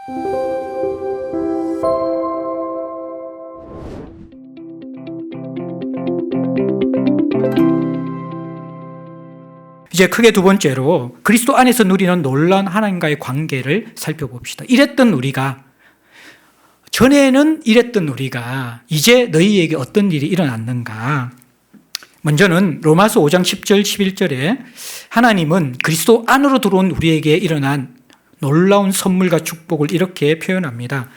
이제 크게 두 번째로 그리스도 안에서 누리는 놀라운 하나님과의 관계를 살펴봅시다. 전에는 이랬던 우리가 이제 너희에게 어떤 일이 일어났는가? 먼저는 로마서 5장 10절 11절에 하나님은 그리스도 안으로 들어온 우리에게 일어난 놀라운 선물과 축복을 이렇게 표현합니다.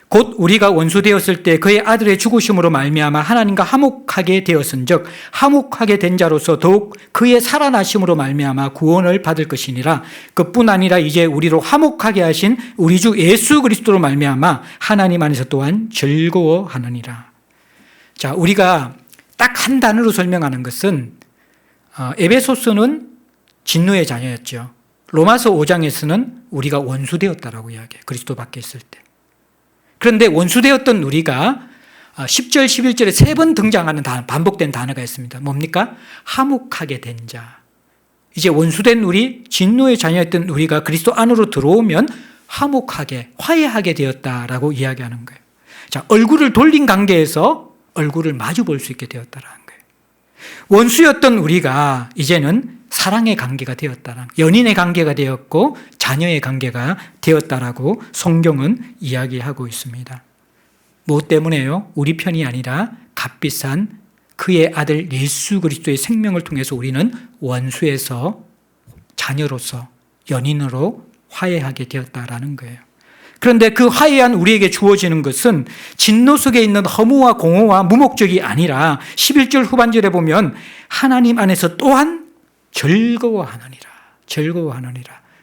곧 우리가 원수되었을 때 그의 아들의 죽으심으로 말미암아 하나님과 화목하게 되었은즉 화목하게 된 자로서 더욱 그의 살아나심으로 말미암아 구원을 받을 것이니라. 그뿐 아니라 이제 우리로 화목하게 하신 우리 주 예수 그리스도로 말미암아 하나님 안에서 또한 즐거워하느니라. 자, 우리가 딱 한 단어로 설명하는 것은 에베소서는 진노의 자녀였죠. 로마서 5장에서는 우리가 원수되었다라고 이야기해요. 그리스도 밖에 있을 때. 그런데 원수되었던 우리가 10절, 11절에 세 번 등장하는 반복된 단어가 있습니다. 뭡니까? 화목하게 된 자. 이제 원수된 우리, 진노의 자녀였던 우리가 그리스도 안으로 들어오면 화목하게, 화해하게 되었다라고 이야기하는 거예요. 자, 얼굴을 돌린 관계에서 얼굴을 마주 볼 수 있게 되었다라는 거예요. 원수였던 우리가 이제는 사랑의 관계가 되었다는, 연인의 관계가 되었고 자녀의 관계가 되었다라고 성경은 이야기하고 있습니다. 무엇 때문에요? 우리 편이 아니라 값비싼 그의 아들 예수 그리스도의 생명을 통해서 우리는 원수에서 자녀로서 연인으로 화해하게 되었다라는 거예요. 그런데 그 화해한 우리에게 주어지는 것은 진노 속에 있는 허무와 공허와 무목적이 아니라 11절 후반절에 보면 하나님 안에서 또한 즐거워하느니라.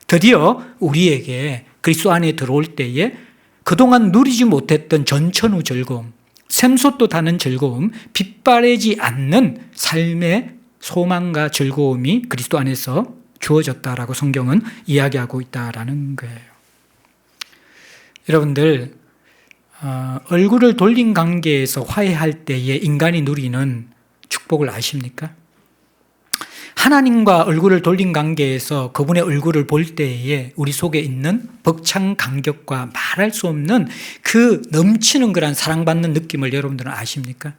드디어 우리에게 그리스도 안에 들어올 때에 그동안 누리지 못했던 전천후 즐거움, 샘솟도 다는 즐거움, 빛바래지 않는 삶의 소망과 즐거움이 그리스도 안에서 주어졌다라고 성경은 이야기하고 있다라는 거예요. 여러분들, 얼굴을 돌린 관계에서 화해할 때에 인간이 누리는 축복을 아십니까? 하나님과 얼굴을 돌린 관계에서 그분의 얼굴을 볼 때에 우리 속에 있는 벅찬 감격과 말할 수 없는 그 넘치는 그런 사랑받는 느낌을 여러분들은 아십니까?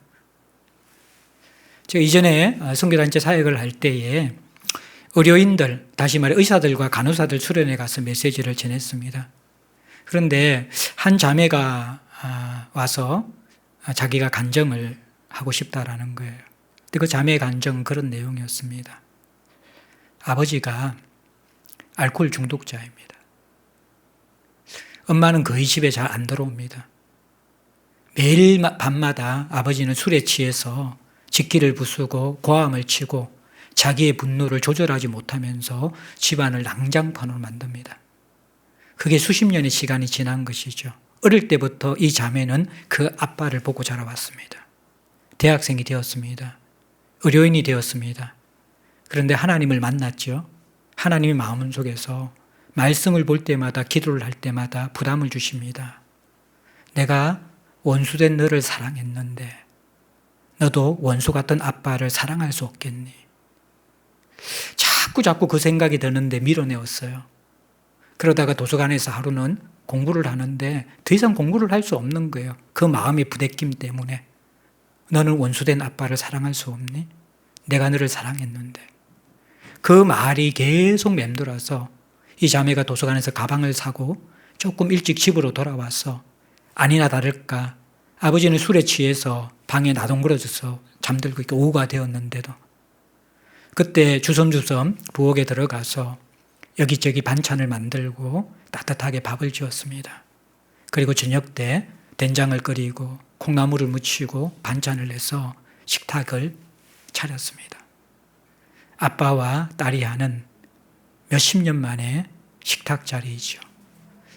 제가 이전에 선교단체 사역을 할 때에 의료인들, 다시 말해 의사들과 간호사들 수련회 가서 메시지를 전했습니다. 그런데 한 자매가 와서 자기가 간증을 하고 싶다라는 거예요. 근데 그 자매의 간증은 그런 내용이었습니다. 아버지가 알코올 중독자입니다. 엄마는 거의 집에 잘 안 들어옵니다. 매일 밤마다 아버지는 술에 취해서 직기를 부수고 고함을 치고 자기의 분노를 조절하지 못하면서 집안을 난장판으로 만듭니다. 그게 수십 년의 시간이 지난 것이죠. 어릴 때부터 이 자매는 그 아빠를 보고 자라왔습니다. 대학생이 되었습니다. 의료인이 되었습니다. 그런데 하나님을 만났죠. 하나님의 마음속에서 말씀을 볼 때마다, 기도를 할 때마다 부담을 주십니다. 내가 원수된 너를 사랑했는데 너도 원수 같은 아빠를 사랑할 수 없겠니? 자꾸 그 생각이 드는데 밀어내었어요. 그러다가 도서관에서 하루는 공부를 하는데 더 이상 공부를 할 수 없는 거예요. 그 마음의 부대낌 때문에. 너는 원수된 아빠를 사랑할 수 없니? 내가 너를 사랑했는데. 그 말이 계속 맴돌아서 이 자매가 도서관에서 가방을 사고 조금 일찍 집으로 돌아와서 아니나 다를까 아버지는 술에 취해서 방에 나동그러져서 잠들고 있고 오후가 되었는데도 그때 주섬주섬 부엌에 들어가서 여기저기 반찬을 만들고 따뜻하게 밥을 지었습니다. 그리고 저녁 때 된장을 끓이고 콩나물을 무치고 반찬을 내서 식탁을 차렸습니다. 아빠와 딸이 하는 몇십 년 만에 식탁 자리이죠.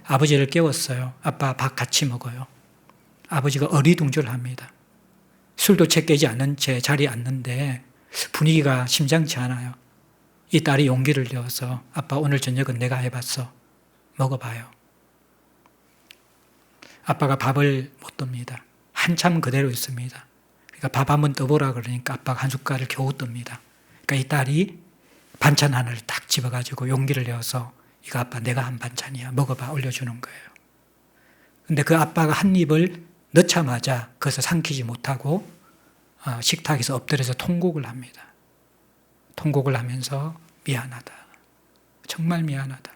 아버지를 깨웠어요. 아빠 밥 같이 먹어요. 아버지가 어리둥절합니다. 술도 채 깨지 않은 채 자리에 앉는데 분위기가 심상치 않아요. 이 딸이 용기를 내어서 아빠 오늘 저녁은 내가 해봤어. 먹어봐요. 아빠가 밥을 못 뜹니다. 한참 그대로 있습니다. 그러니까 밥 한번 떠보라 그러니까 아빠가 한 숟갈을 겨우 뜹니다. 그러니까 이 딸이 반찬 하나를 딱 집어가지고 용기를 내어서 이거 아빠 내가 한 반찬이야. 먹어봐 올려주는 거예요. 근데 그 아빠가 한 입을 넣자마자 그것을 삼키지 못하고 식탁에서 엎드려서 통곡을 합니다. 통곡을 하면서 미안하다. 정말 미안하다.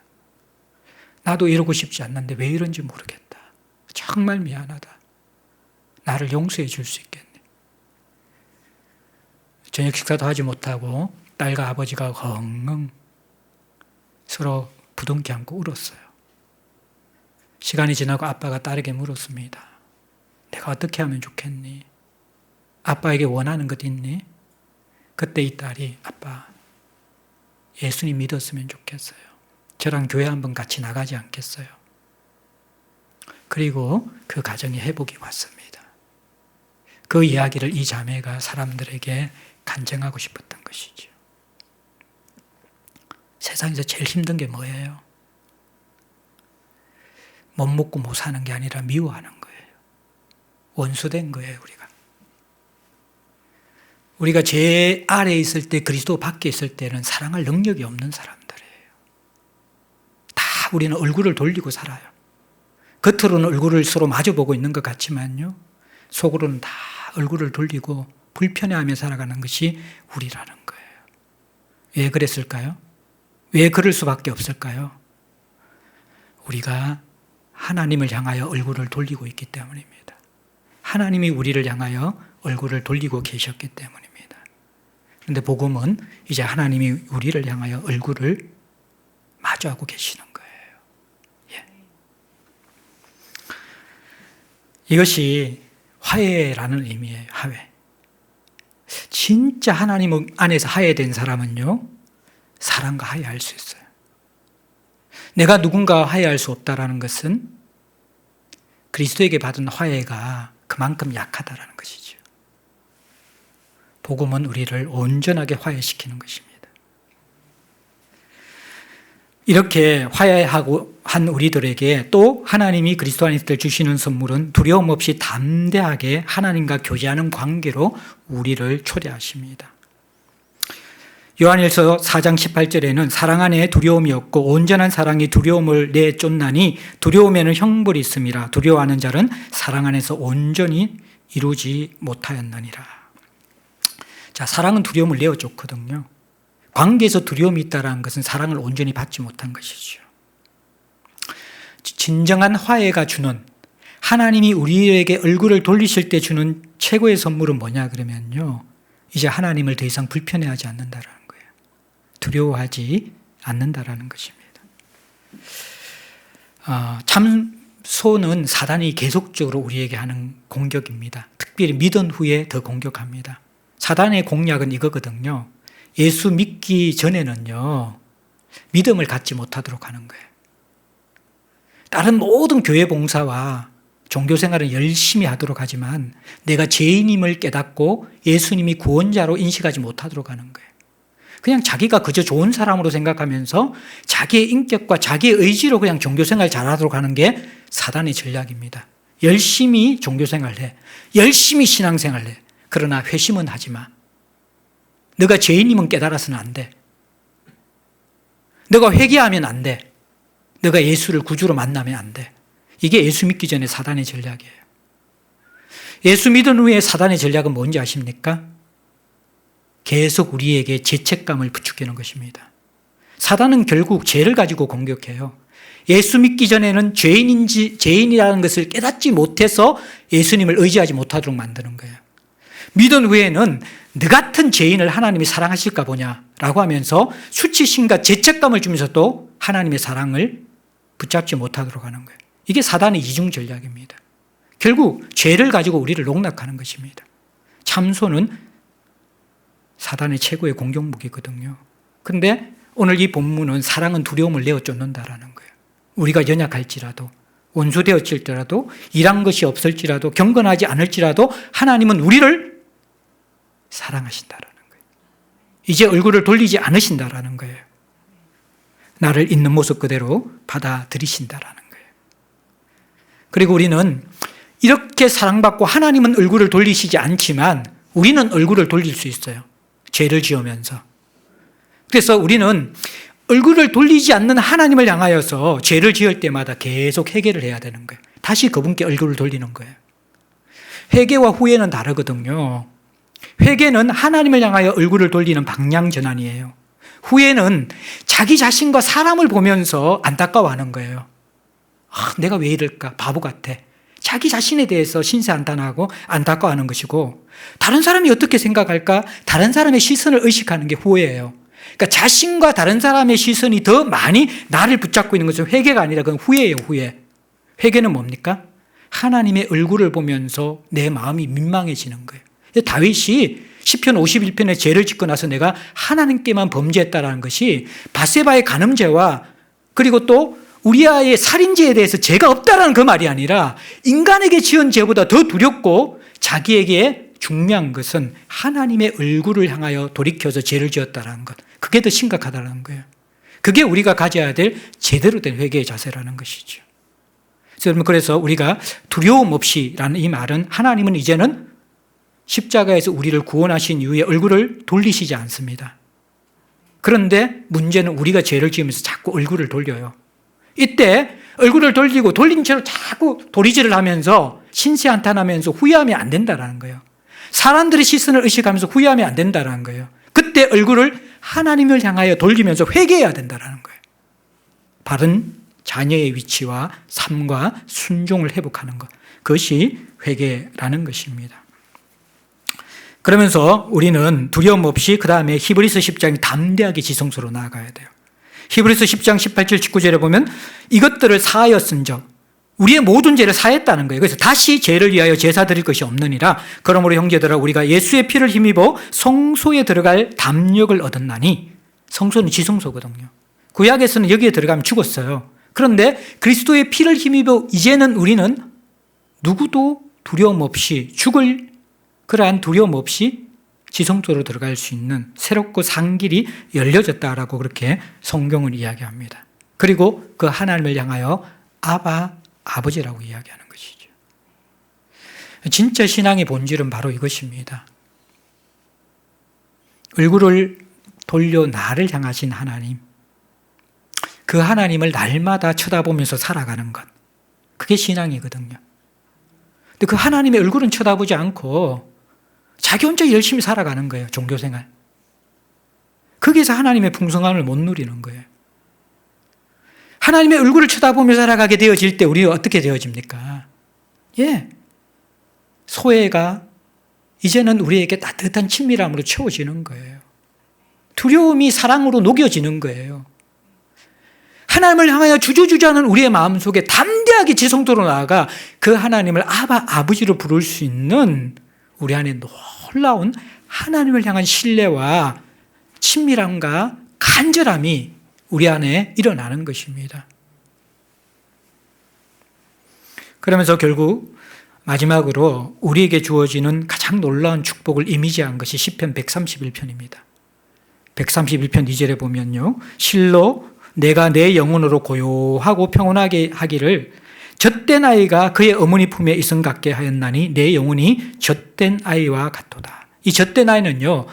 나도 이러고 싶지 않는데 왜 이런지 모르겠다. 정말 미안하다. 나를 용서해 줄 수 있겠니? 저녁 식사도 하지 못하고 딸과 아버지가 엉엉 서로 부둥켜 안고 울었어요. 시간이 지나고 아빠가 딸에게 물었습니다. 내가 어떻게 하면 좋겠니? 아빠에게 원하는 것 있니? 그때 이 딸이 아빠, 예수님 믿었으면 좋겠어요. 저랑 교회 한번 같이 나가지 않겠어요? 그리고 그 가정에 회복이 왔습니다. 그 이야기를 이 자매가 사람들에게 간증하고 싶었던 것이죠. 세상에서 제일 힘든 게 뭐예요? 못 먹고 못 사는 게 아니라 미워하는 거예요. 원수된 거예요, 우리가. 우리가 제 아래에 있을 때, 그리스도 밖에 있을 때는 사랑할 능력이 없는 사람들이에요. 다 우리는 얼굴을 돌리고 살아요. 겉으로는 얼굴을 서로 마주보고 있는 것 같지만요, 속으로는 다 얼굴을 돌리고 불편해하며 살아가는 것이 우리라는 거예요. 왜 그랬을까요? 왜 그럴 수밖에 없을까요? 우리가 하나님을 향하여 얼굴을 돌리고 있기 때문입니다. 하나님이 우리를 향하여 얼굴을 돌리고 계셨기 때문입니다. 그런데 복음은 이제 하나님이 우리를 향하여 얼굴을 마주하고 계시는 거예요. 예. 이것이 화해라는 의미예요. 화해. 진짜 하나님 안에서 화해된 사람은요, 사랑과 화해할 수 있어요. 내가 누군가와 화해할 수 없다는 것은 그리스도에게 받은 화해가 그만큼 약하다는 것이죠. 복음은 우리를 온전하게 화해시키는 것입니다. 이렇게 화해하고 한 우리들에게 또 하나님이 그리스도 안에 있을 때 주시는 선물은 두려움 없이 담대하게 하나님과 교제하는 관계로 우리를 초대하십니다. 요한일서 4장 18절에는 사랑 안에 두려움이 없고 온전한 사랑이 두려움을 내쫓나니 두려움에는 형벌이 있음이라. 두려워하는 자는 사랑 안에서 온전히 이루지 못하였느니라. 자, 사랑은 두려움을 내어쫓거든요. 관계에서 두려움이 있다는 것은 사랑을 온전히 받지 못한 것이죠. 진정한 화해가 주는, 하나님이 우리에게 얼굴을 돌리실 때 주는 최고의 선물은 뭐냐 그러면요, 이제 하나님을 더 이상 불편해하지 않는다라는 거예요. 두려워하지 않는다라는 것입니다. 참소는 사단이 계속적으로 우리에게 하는 공격입니다. 특별히 믿은 후에 더 공격합니다. 사단의 공략은 이거거든요. 예수 믿기 전에는요, 믿음을 갖지 못하도록 하는 거예요. 다른 모든 교회 봉사와 종교 생활은 열심히 하도록 하지만 내가 죄인임을 깨닫고 예수님이 구원자로 인식하지 못하도록 하는 거예요. 그냥 자기가 그저 좋은 사람으로 생각하면서 자기의 인격과 자기의 의지로 그냥 종교 생활 잘하도록 하는 게 사단의 전략입니다. 열심히 종교 생활을 해. 열심히 신앙 생활을 해. 그러나 회심은 하지 마. 너가 죄인임은 깨달아서는 안 돼. 너가 회개하면 안 돼. 너가 예수를 구주로 만나면 안 돼. 이게 예수 믿기 전에 사단의 전략이에요. 예수 믿은 후에 사단의 전략은 뭔지 아십니까? 계속 우리에게 죄책감을 부추기는 것입니다. 사단은 결국 죄를 가지고 공격해요. 예수 믿기 전에는 죄인이라는 것을 깨닫지 못해서 예수님을 의지하지 못하도록 만드는 거예요. 믿은 후에는 너 같은 죄인을 하나님이 사랑하실까 보냐라고 하면서 수치심과 죄책감을 주면서도 하나님의 사랑을 붙잡지 못하도록 하는 거예요. 이게 사단의 이중 전략입니다. 결국 죄를 가지고 우리를 농락하는 것입니다. 참소는 사단의 최고의 공격 무기거든요. 그런데 오늘 이 본문은 사랑은 두려움을 내어쫓는다라는 거예요. 우리가 연약할지라도, 원수되었을지라도, 일한 것이 없을지라도, 경건하지 않을지라도 하나님은 우리를 사랑하신다라는 거예요. 이제 얼굴을 돌리지 않으신다라는 거예요. 나를 있는 모습 그대로 받아들이신다라는 거예요. 그리고 우리는 이렇게 사랑받고 하나님은 얼굴을 돌리시지 않지만 우리는 얼굴을 돌릴 수 있어요. 죄를 지으면서. 그래서 우리는 얼굴을 돌리지 않는 하나님을 향하여서 죄를 지을 때마다 계속 회개를 해야 되는 거예요. 다시 그분께 얼굴을 돌리는 거예요. 회개와 후회는 다르거든요. 회개는 하나님을 향하여 얼굴을 돌리는 방향 전환이에요. 후회는 자기 자신과 사람을 보면서 안타까워하는 거예요. 내가 왜 이럴까? 바보 같아. 자기 자신에 대해서 신세한탄하고 안타까워하는 것이고, 다른 사람이 어떻게 생각할까? 다른 사람의 시선을 의식하는 게 후회예요. 그러니까 자신과 다른 사람의 시선이 더 많이 나를 붙잡고 있는 것은 회개가 아니라 그건 후회예요, 후회. 회개는 뭡니까? 하나님의 얼굴을 보면서 내 마음이 민망해지는 거예요. 다윗이 시편 51편에 죄를 짓고 나서 내가 하나님께만 범죄했다라는 것이 밧세바의 간음죄와 그리고 또 우리아의 살인죄에 대해서 죄가 없다라는 그 말이 아니라 인간에게 지은 죄보다 더 두렵고 자기에게 중요한 것은 하나님의 얼굴을 향하여 돌이켜서 죄를 지었다라는 것. 그게 더 심각하다는 거예요. 그게 우리가 가져야 될 제대로 된 회개의 자세라는 것이죠. 그래서 우리가 두려움 없이라는 이 말은 하나님은 이제는 십자가에서 우리를 구원하신 이후에 얼굴을 돌리시지 않습니다. 그런데 문제는 우리가 죄를 지으면서 자꾸 얼굴을 돌려요. 이때 얼굴을 돌리고 돌린 채로 자꾸 도리질을 하면서 신세한탄하면서 후회하면 안 된다는 거예요. 사람들의 시선을 의식하면서 후회하면 안 된다는 거예요. 그때 얼굴을 하나님을 향하여 돌리면서 회개해야 된다는 거예요. 바른 자녀의 위치와 삶과 순종을 회복하는 것. 그것이 회개라는 것입니다. 그러면서 우리는 두려움 없이 그 다음에 히브리서 10장이 담대하게 지성소로 나아가야 돼요. 히브리서 10장 18절 19절에 보면 이것들을 사하였은즉 우리의 모든 죄를 사했다는 거예요. 그래서 다시 죄를 위하여 제사 드릴 것이 없느니라. 그러므로 형제들아 우리가 예수의 피를 힘입어 성소에 들어갈 담력을 얻었나니. 성소는 지성소거든요. 구약에서는 여기에 들어가면 죽었어요. 그런데 그리스도의 피를 힘입어 이제는 우리는 누구도 두려움 없이 죽을 그러한 두려움 없이 지성소로 들어갈 수 있는 새롭고 산 길이 열려졌다라고 그렇게 성경을 이야기합니다. 그리고 그 하나님을 향하여 아바, 아버지라고 이야기하는 것이죠. 진짜 신앙의 본질은 바로 이것입니다. 얼굴을 돌려 나를 향하신 하나님, 그 하나님을 날마다 쳐다보면서 살아가는 것, 그게 신앙이거든요. 근데 그 하나님의 얼굴은 쳐다보지 않고 자기 혼자 열심히 살아가는 거예요. 종교생활. 거기서 하나님의 풍성함을 못 누리는 거예요. 하나님의 얼굴을 쳐다보며 살아가게 되어질 때 우리는 어떻게 되어집니까? 소외가 이제는 우리에게 따뜻한 친밀함으로 채워지는 거예요. 두려움이 사랑으로 녹여지는 거예요. 하나님을 향하여 주저주저하는 우리의 마음속에 담대하게 지성도로 나아가 그 하나님을 아바, 아버지로 부를 수 있는 우리 안에 놀라운 하나님을 향한 신뢰와 친밀함과 간절함이 우리 안에 일어나는 것입니다. 그러면서 결국 마지막으로 우리에게 주어지는 가장 놀라운 축복을 이미지한 것이 시편 131편입니다. 131편 2절에 보면요. 실로 내가 내 영혼으로 고요하고 평온하게 하기를 젖된 아이가 그의 어머니 품에 있음 같게 하였나니 내 영혼이 젖된 아이와 같도다. 이 젖된 아이는요,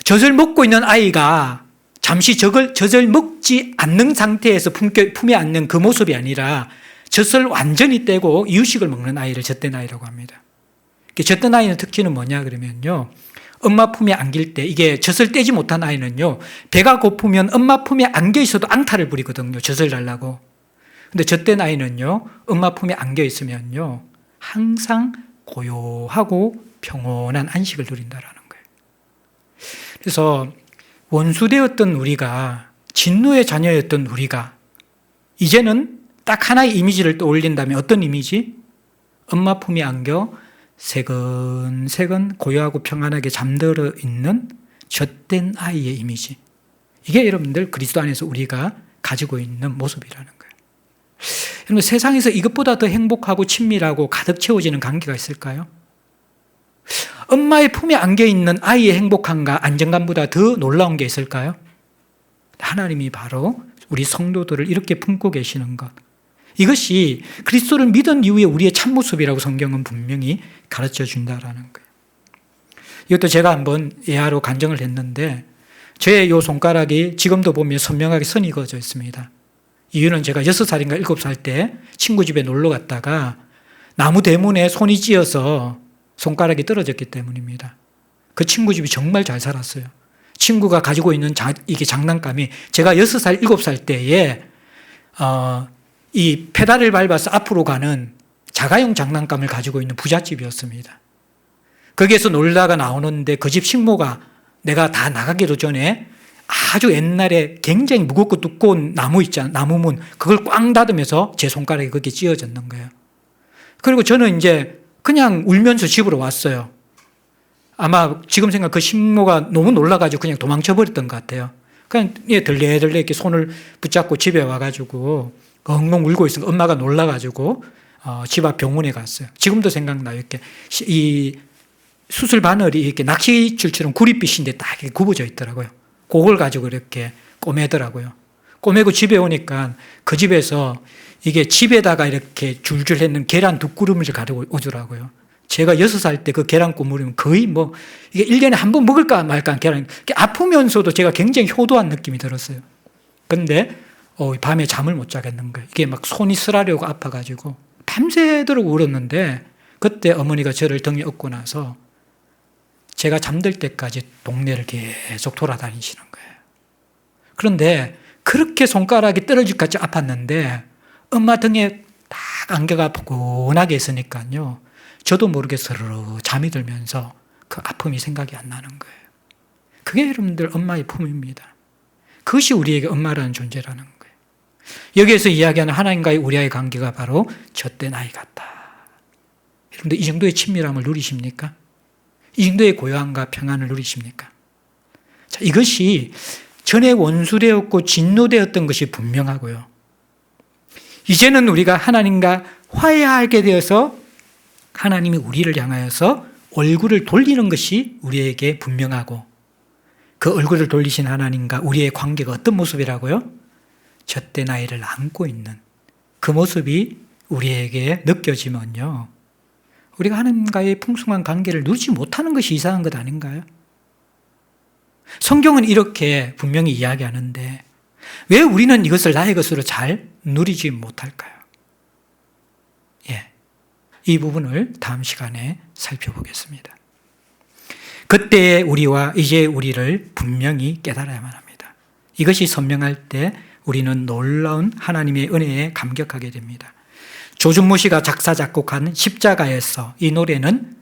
젖을 먹고 있는 아이가 잠시 젖을 먹지 않는 상태에서 품에 안는 그 모습이 아니라 젖을 완전히 떼고 이유식을 먹는 아이를 젖된 아이라고 합니다. 젖된 아이는 특징은 뭐냐 그러면요, 엄마 품에 안길 때 이게 젖을 떼지 못한 아이는요, 배가 고프면 엄마 품에 안겨 있어도 앙탈을 부리거든요. 젖을 달라고. 근데 젖된 아이는요, 엄마 품에 안겨 있으면요, 항상 고요하고 평온한 안식을 누린다라는 거예요. 그래서 원수되었던 우리가, 진노의 자녀였던 우리가 이제는 딱 하나의 이미지를 떠올린다면 어떤 이미지? 엄마 품에 안겨 새근새근 고요하고 평안하게 잠들어 있는 젖된 아이의 이미지. 이게 여러분들 그리스도 안에서 우리가 가지고 있는 모습이라는 거예요. 여러분, 세상에서 이것보다 더 행복하고 친밀하고 가득 채워지는 관계가 있을까요? 엄마의 품에 안겨있는 아이의 행복함과 안정감보다 더 놀라운 게 있을까요? 하나님이 바로 우리 성도들을 이렇게 품고 계시는 것. 이것이 그리스도를 믿은 이후에 우리의 참모습이라고 성경은 분명히 가르쳐 준다라는 거예요. 이것도 제가 한번 예하로 간증을 했는데, 제 이 손가락이 지금도 보면 선명하게 선이 그어져 있습니다. 이유는 제가 6살인가 7살 때 친구 집에 놀러 갔다가 나무 대문에 손이 찧어서 손가락이 떨어졌기 때문입니다. 그 친구 집이 정말 잘 살았어요. 친구가 가지고 있는 이게 장난감이 제가 6살, 7살 때에 이 페달을 밟아서 앞으로 가는 자가용 장난감을 가지고 있는 부잣집이었습니다. 거기에서 놀다가 나오는데 그 집 식모가 내가 다 나가기도 전에 아주 옛날에 굉장히 무겁고 두꺼운 나무 있잖아요. 나무문. 그걸 꽝 닫으면서 제 손가락이 거기에 찧어졌는 거예요. 그리고 저는 이제 그냥 울면서 집으로 왔어요. 아마 지금 생각 그 식모가 너무 놀라가지고 그냥 도망쳐 버렸던 것 같아요. 그냥 들레들레 이렇게 손을 붙잡고 집에 와가지고 엉엉 울고 있으니까 엄마가 놀라가지고 집 앞 병원에 갔어요. 지금도 생각나요. 이렇게 이 수술 바늘이 이렇게 낚시줄처럼 구릿빛인데 딱 이렇게 굽어져 있더라고요. 그걸 가지고 이렇게 꼬매더라고요. 꼬매고 집에 오니까 그 집에서 이게 집에다가 이렇게 줄줄 했는 계란 두 그루미를 가지고 오더라고요. 제가 6살 때 그 계란 꾸물이면 거의 뭐 이게 1년에 한 번 먹을까 말까 한 계란, 아프면서도 제가 굉장히 효도한 느낌이 들었어요. 근데 밤에 잠을 못 자겠는 거예요. 이게 막 손이 쓰라려고 아파가지고 밤새도록 울었는데 그때 어머니가 저를 등에 업고 나서 제가 잠들 때까지 동네를 계속 돌아다니시는 거예요. 그런데 그렇게 손가락이 떨어질 것 같이 아팠는데 엄마 등에 딱 안개가 포근하게 있으니까요. 저도 모르게 스르르 잠이 들면서 그 아픔이 생각이 안 나는 거예요. 그게 여러분들 엄마의 품입니다. 그것이 우리에게 엄마라는 존재라는 거예요. 여기에서 이야기하는 하나님과의 우리와의 관계가 바로 젖된 아이 같다. 여러분들 이 정도의 친밀함을 누리십니까? 이 정도의 고요함과 평안을 누리십니까? 자, 이것이 전에 원수되었고 진노되었던 것이 분명하고요. 이제는 우리가 하나님과 화해하게 되어서 하나님이 우리를 향하여서 얼굴을 돌리는 것이 우리에게 분명하고 그 얼굴을 돌리신 하나님과 우리의 관계가 어떤 모습이라고요? 젖된 아이를 안고 있는 그 모습이 우리에게 느껴지면요. 우리가 하나님과의 풍성한 관계를 누리지 못하는 것이 이상한 것 아닌가요? 성경은 이렇게 분명히 이야기하는데 왜 우리는 이것을 나의 것으로 잘 누리지 못할까요? 이 부분을 다음 시간에 살펴보겠습니다. 그때의 우리와 이제의 우리를 분명히 깨달아야만 합니다. 이것이 선명할 때 우리는 놀라운 하나님의 은혜에 감격하게 됩니다. 조준모 씨가 작사 작곡한 십자가에서 이 노래는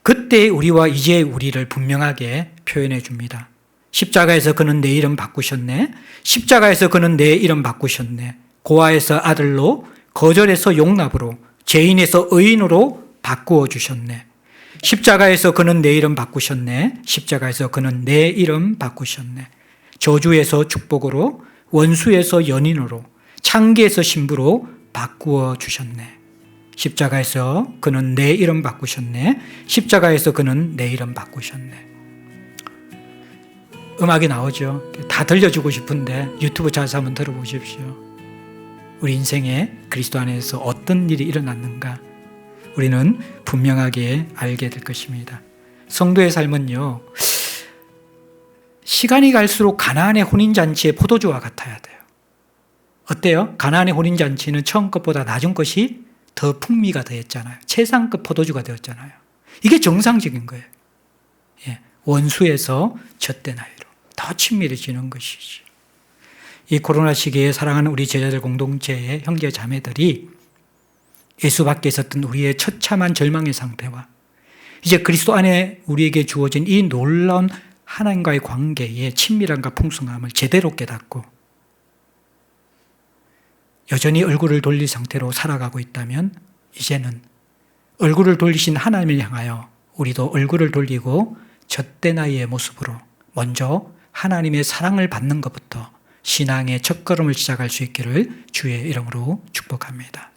그때의 우리와 이제의 우리를 분명하게 표현해 줍니다. 십자가에서 그는 내 이름 바꾸셨네. 십자가에서 그는 내 이름 바꾸셨네. 고아에서 아들로, 거절에서 용납으로, 죄인에서 의인으로 바꾸어 주셨네. 십자가에서 그는 내 이름 바꾸셨네. 십자가에서 그는 내 이름 바꾸셨네. 저주에서 축복으로, 원수에서 연인으로, 창기에서 신부로 바꾸어 주셨네. 십자가에서 그는 내 이름 바꾸셨네. 십자가에서 그는 내 이름 바꾸셨네. 음악이 나오죠. 다 들려주고 싶은데 유튜브 찾아서 한번 들어보십시오. 우리 인생에 그리스도 안에서 어떤 일이 일어났는가 우리는 분명하게 알게 될 것입니다. 성도의 삶은요, 시간이 갈수록 가나안의 혼인잔치의 포도주와 같아야 돼요. 어때요? 가나안의 혼인잔치는 처음 것보다 낮은 것이 더 풍미가 더했잖아요. 최상급 포도주가 되었잖아요. 이게 정상적인 거예요. 원수에서 젖된 아이로 더 친밀해지는 것이지. 이 코로나 시기에 사랑하는 우리 제자들 공동체의 형제 자매들이 예수 밖에 있었던 우리의 처참한 절망의 상태와 이제 그리스도 안에 우리에게 주어진 이 놀라운 하나님과의 관계의 친밀함과 풍성함을 제대로 깨닫고 여전히 얼굴을 돌릴 상태로 살아가고 있다면 이제는 얼굴을 돌리신 하나님을 향하여 우리도 얼굴을 돌리고 젖된 아이의 모습으로 먼저 하나님의 사랑을 받는 것부터 신앙의 첫걸음을 시작할 수 있기를 주의 이름으로 축복합니다.